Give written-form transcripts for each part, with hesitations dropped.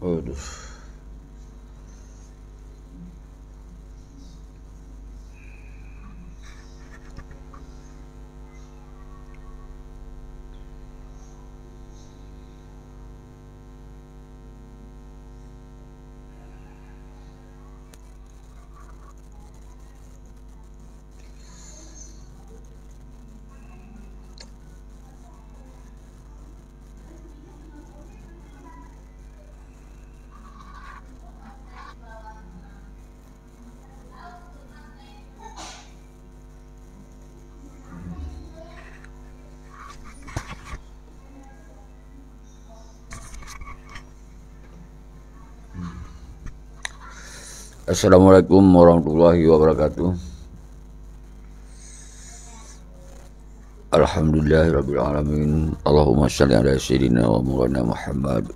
Waduh. Assalamualaikum warahmatullahi wabarakatuh. Alhamdulillahirabbil alamin. Allahumma shalli ala sayyidina wa maulana Muhammad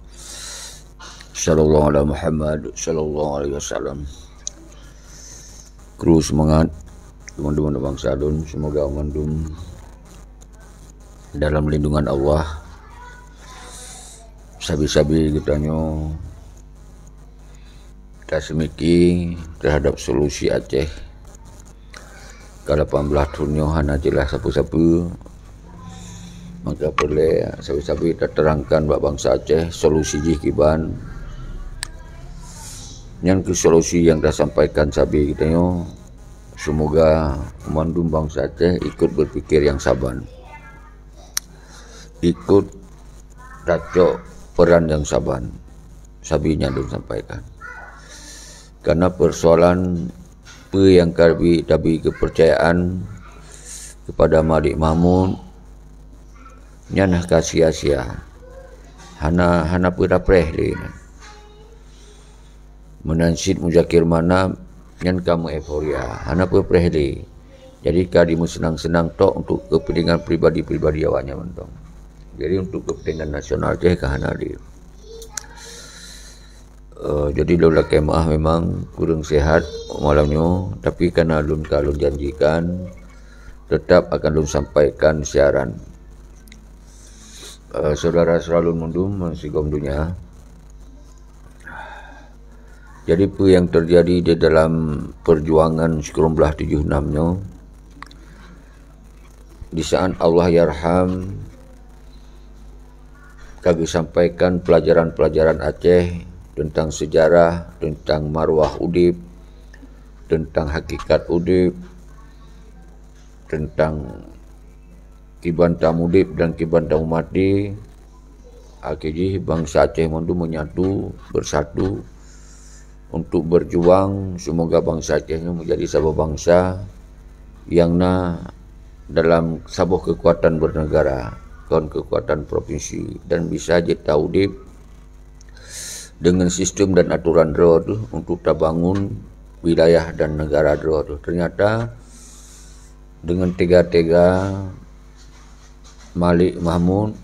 sallallahu ala Muhammad sallallahu alaihi wasallam. Kru semangat teman-teman bangsa Adun, semoga mendum dalam lindungan Allah. Sabi-sabi kitanya semiki terhadap solusi Aceh ke 18 tahunnya hana jelas sapu-sapu, maka boleh sabi-sabi kita terangkan buat bangsa Aceh solusi jikiban yang ke solusi yang dah sampaikan sabi kitanya. Semoga mandum bangsa Aceh ikut berpikir yang sabar, ikut racok peran yang sabar sabinya dun sampaikan. Karena persoalan yang kami kepercayaan kepada Malik Mahmud nyanah sia-sia hana pura preh dia menansid Muzakir mana nyan kamu euforia hana pura preh dia. Jadi kadimu senang-senang tok untuk kepentingan pribadi awaknya mentong. Jadi untuk kepentingan nasional je hana dia. Jadi lola kemah memang kurang sehat malamnya, tapi karena alun janjikan tetap akan alun sampaikan siaran. Saudara selalu mundum masih dunia. Jadi apa yang terjadi di dalam perjuangan sekurang belah 76-nya, di saat Allah yarham kami sampaikan pelajaran-pelajaran Aceh tentang sejarah, tentang marwah udip, tentang hakikat udip, tentang kiban tamudip dan kiban tamumati. Akhirnya bangsa Aceh mandu menyatu, bersatu untuk berjuang. Semoga bangsa Aceh menjadi sebuah bangsa yang dalam sebuah kekuatan bernegara, kekuatan provinsi, dan bisa jadi udip dengan sistem dan aturan road untuk terbangun wilayah dan negara road. Ternyata dengan tega-tega Malik Mahmud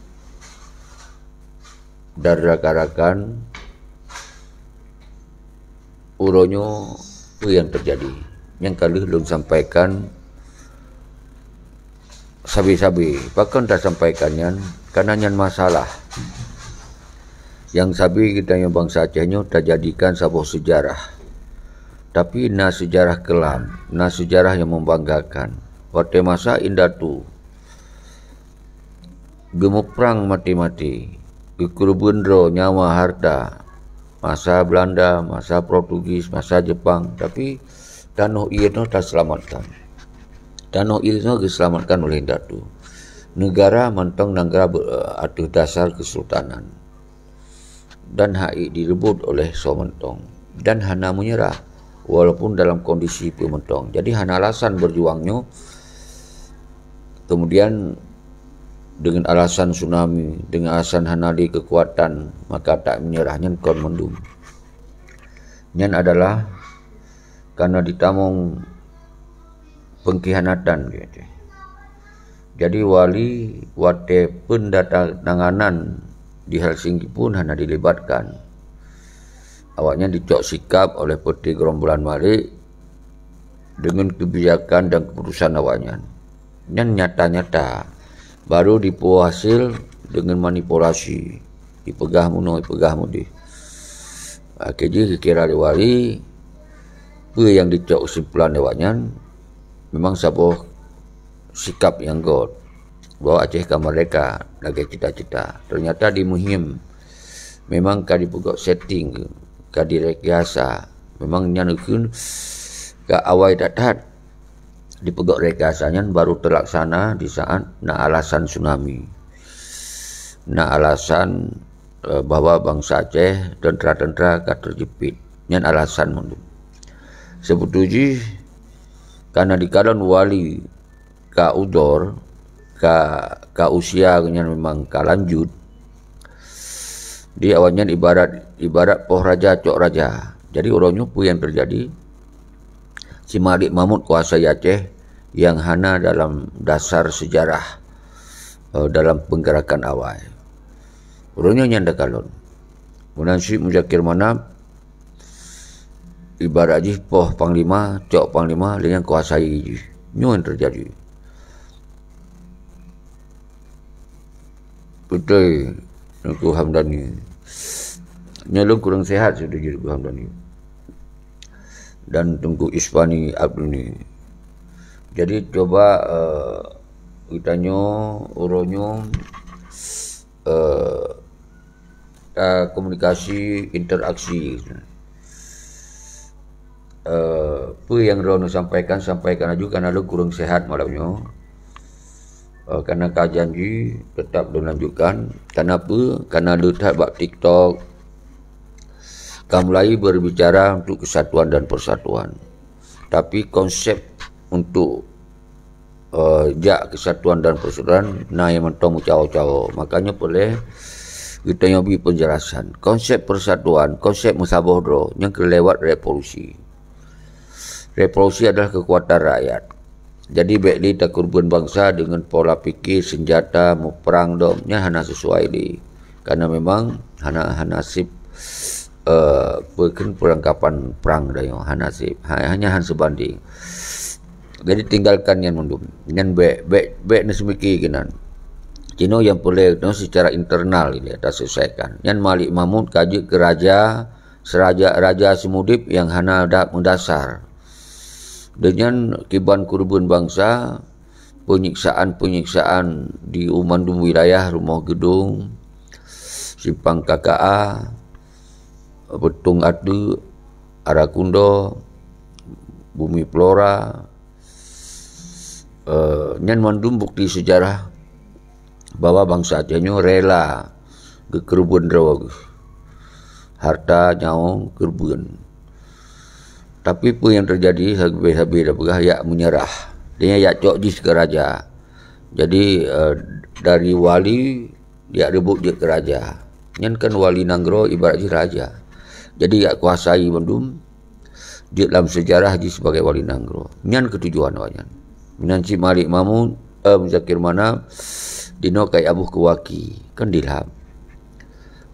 dan rakan-rakan uronyo itu yang terjadi. Yang kali belum sampaikan sabi-sabi, bahkan tak sampaikannya karena nyan masalah yang sabi kita yang bangsa Acehnya terjadikan sebuah sejarah, tapi sejarah kelam, sejarah yang membanggakan. Waktu masa indah tu gemuk perang mati-mati, kekurubundro nyawa harta, masa Belanda, masa Portugis, masa Jepang, tapi tanah itu tak selamatkan. Tanah itu diselamatkan oleh indah tu. Negara mantong negara atas dasar kesultanan. Dan HI direbut oleh Somentong dan hana menyerah walaupun dalam kondisi pementong. Jadi hana alasan berjuangnya, kemudian dengan alasan tsunami, dengan alasan hana di kekuatan, maka tak menyerahnya kon mendung. Nyan adalah karena ditamong pengkhianatan gitu. Jadi wali wate pendatanganan di Helsinki pun hanya dilibatkan. Awaknya dicok sikap oleh Peti Gerombolan Malik dengan kebijakan dan keputusan awaknya. Dan nyata-nyata baru dipuas hasil dengan manipulasi. Dipegah muno, dipegah mudi. Keji kira wali apa yang dicok kesimpulan lewatnya memang sabuh sikap yang god bawa Aceh ke mereka lagi cita-cita. Ternyata di muhim memang kadi pugak setting kadi rekayasa memang nyanukun ke awal datat di pugak rekayasanya baru terlaksana di saat na alasan tsunami, na alasan bahwa bangsa Aceh tentera-tentera ka terjepit nyan alasan mundur sebutuji karena di kalan wali ka udor ka usia yang memang ka lanjut di awalnya ibarat poh raja cok raja. Jadi orangnya pun yang terjadi si Malik Mahmud kuasa Aceh yang hana dalam dasar sejarah dalam penggerakan awal orangnya nyanda kalon Munansi Muzakir Manab ibarat ji poh panglima cok panglima dengan kuasai ji nyo yang terjadi. Betul Nunggu Hamdani nyelung kurang sehat sudah jadi Nunggu Hamdani dan Tunggu Isfani Abduni. Jadi coba kitanya uronyo komunikasi interaksi apa yang Rono sampaikan aja karena lu kurang sehat malamnya. Karena janji tetap dilanjutkan. Kenapa? Karena lu tak buat TikTok. Kamu mulai berbicara untuk kesatuan dan persatuan. Tapi konsep untuk kesatuan dan persatuan nah yang mentong cawo-cawo. Makanya boleh kita nyobi penjelasan. Konsep persatuan, konsep musabohro yang kelewat revolusi. Revolusi adalah kekuatan rakyat. Jadi baiklah tak kurban bangsa dengan pola pikir senjata mau perang domnya hana sesuai di karena memang hana nasib perlengkapan perang dayo hana nasib hanya han sebanding. Jadi tinggalkan yang mundum yang baik nasemiki kinan Cino yang boleh secara internal ini kita selesaikan. Yang Malik Mahmud kaji ke raja semudip yang hana mendasar dengan kiban kurban bangsa, penyiksaan di umandum wilayah rumah gedung, simpang KKA, betung adu, Arakundo, bumi Flora, nyan mandum bukti sejarah bahwa bangsa Acehnya rela kekerubun rawag harta nyawa kerubun. Tapi pun yang terjadi habis-habis dah pegah yak menyerah. Dia yak cok jis ke raja. Jadi dari wali dia rebut dia ke raja. Nyan kan wali Nanggro ibarat je raja. Jadi yak kuasai bandum dia dalam sejarah je sebagai wali Nanggro. Nyan ketujuan awaknya. Minanci Malik Mahmud Muzakir Manab dino kai abuh kewaki kan dilham.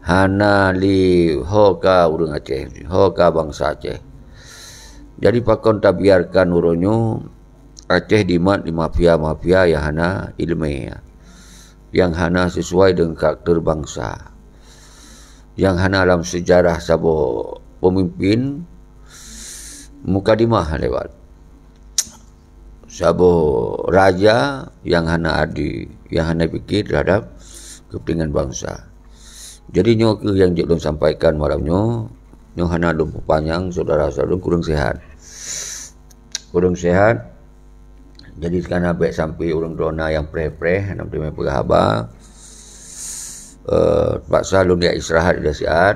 Hana li hoka urang Aceh, hoka bangsa Aceh. Jadi pakon tak biarkan uronyo Aceh dimat di mafia-mafia yang hana ilmiah, yang hana sesuai dengan karakter bangsa, yang hana dalam sejarah sabo pemimpin mukadimah lewat sabo raja yang hana pikir terhadap kepentingan bangsa. Jadi nyo yang jelon sampaikan malamnya nyo hana lumpuh panjang saudara-saudara kurang sehat. Jadi sekarang baik sampai orang drona yang pre-pre nanti mai pegahaba paksa lu dia istirahat dia sihat.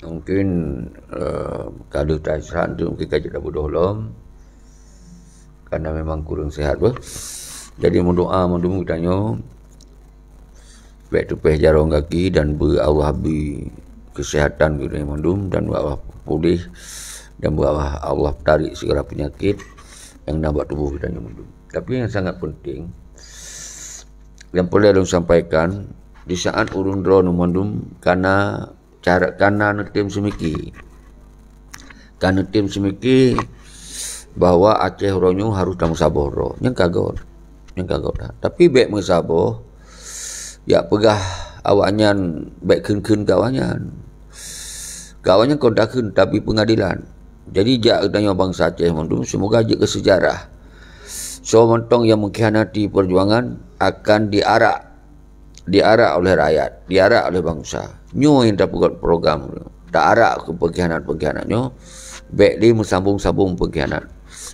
Mungkin kalau tak istirahat tu mungkin kaji dah bodoh lom karena memang kurang sehat bah. Jadi mendoa tanya baik tu peh jarong kaki dan Allah bi kesehatan gitu mandum dan Allah pulih dan Allah tarik segala penyakit yang nampak tubuh kita mandum. Tapi yang sangat penting yang perlu saya sampaikan di saat urun drone mandum karena cara karena tim semiki bahwa Aceh ronyo harus dalam saboro yang kagor tapi baik mensaboh ya pegah awaknya baik kun kawannya Kawannya kontakkan tapi pengadilan. Jadi jak tanya bangsa Aceh mondum semoga je ke sejarah. So mentong yang mengkhianati perjuangan akan diarak oleh rakyat, diarak oleh bangsa. Nyo yang tak buat program, tak arak ke pengkhianat-pengkhianatnya. Baik dia musabung-sabung pengkhianat.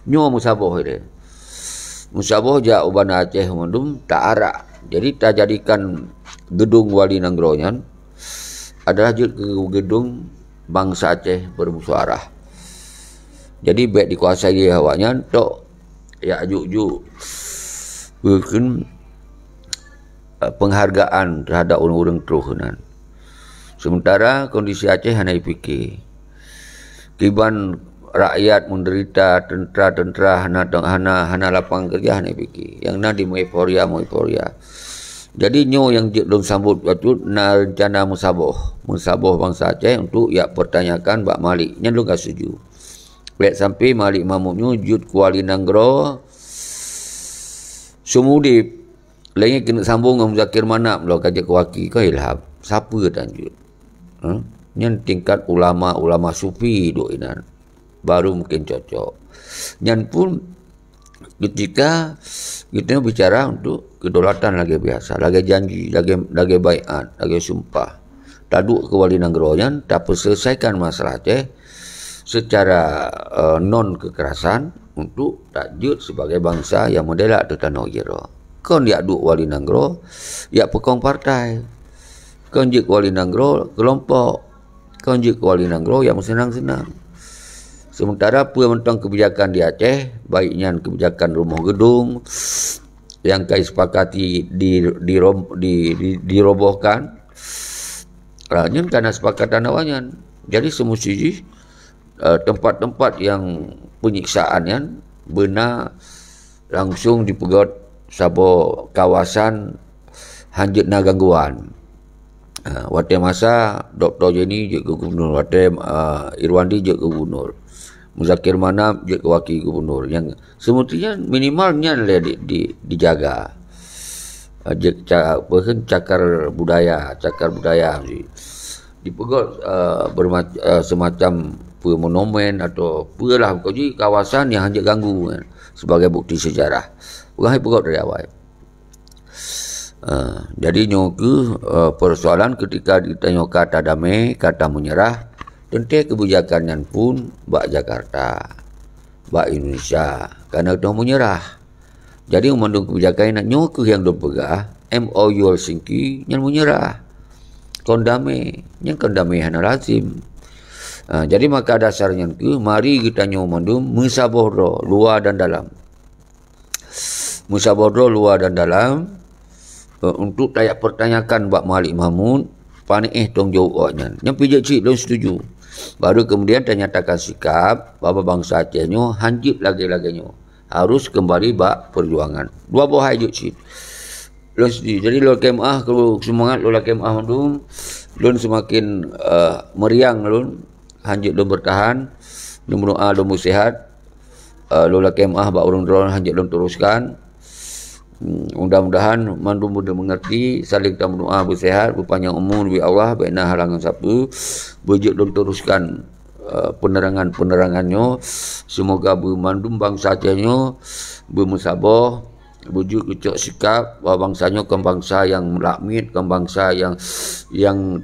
Nyo musaboh dia. Musaboh jak ubana Aceh mondum tak arak. Jadi tak jadikan gedung Wali Nanggroyan adalah je ke gedung bangsa Aceh bermusyawarah. Jadi baik dikuasai awaknya tok ya juk berikan penghargaan terhadap orang-orang keturunan. Sementara kondisi Aceh hanya fikir. Kiban rakyat menderita, tentera hana lapang kerja hanya fikir. Yang na di euforia. Jadi nyo yang belum sambut waktu na rencana musaboh bangsa Aceh untuk ya pertanyakan Bak Malik. Nya lu gak setuju. Baik sampai Malik Mahmudnya jut Kuala Nanggro sumudip lagi kena sambung dengan Zakir Manap lo kajak waki kau ilham siapa dan jut nyan tingkat ulama sufi duk inan baru mungkin cocok nyan pun ketika kita bicara untuk kedaulatan lagi biasa lagi janji lagi baiat lagi sumpah taduk ke Wali Nanggro nyan tak selesaikan masalah Aceh secara non kekerasan untuk takjud sebagai bangsa yang modelak tu tanah jero. Kau dia duk Wali Nanggro, ya pekong partai. Kau jik Wali Nanggro kelompok. Kau jik Wali Nanggro yang senang-senang. Sementara apa tentang kebijakan di Aceh, baiknya kebijakan rumah gedung yang kait sepakati dirobohkan. Nyen karena sepakatan awalnya. Jadi semestinya tempat-tempat yang penyiksaan yang benar langsung dipegot sabo kawasan hanjut na gangguan. Wate masa Dr. Jenny je ke gubernur, wate Irwandi je ke gubernur, Muzakir Manap je ke wakil gubernur. Yang semestinya minimalnya dijaga. Cakar budaya dipegot semacam monumen atau apalah pokoknya kawasan yang hanya ganggu kan, sebagai bukti sejarah. Bukan pegot dari awal. Jadi nyoku persoalan ketika ditanya kata damai, kata menyerah, tentu kebijakan yang pun bak Jakarta, bak Indonesia karena dah menyerah. Jadi memandung kebijakan nak nyoku yang dipegah MOU Helsinki yang menyerah. Kondamai, yang kondamai hana lazim. Jadi maka dasarnya ke mari kita nyomandum musaboh luar dan dalam. Musaboh luar dan dalam untuk tayak pertanyakan Bak Malik Mahmud panik tong jawabnya. Yang pijak cik belum setuju. Baru kemudian ternyatakan sikap bapa bangsa Acehnya hanjit lagi-laginya. Harus kembali bak perjuangan. Dua buah hajuk cik. Belum setuju. Jadi lo kemah kalau semangat lo kemah mandum lo semakin meriang lo. Hanjut lo bertahan, lo berdoa, lo bersihat, lo kemah bak orang drone hanjut lo teruskan. Mudah-mudahan mandum mudah mengerti, saling kita berdoa bersihat, berpanjang umur bi Allah, baikna halangan siapa, berjuk lo teruskan penerangannya. Semoga bermandum bangsa Acehnya bermusabah, berjuk kecok sikap bahawa bangsanya kan bangsa yang melakmit, kan bangsa yang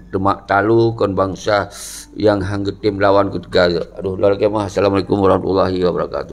temak talu, kan bangsa yang hanggetim lawan ketika Assalamualaikum warahmatullahi wabarakatuh.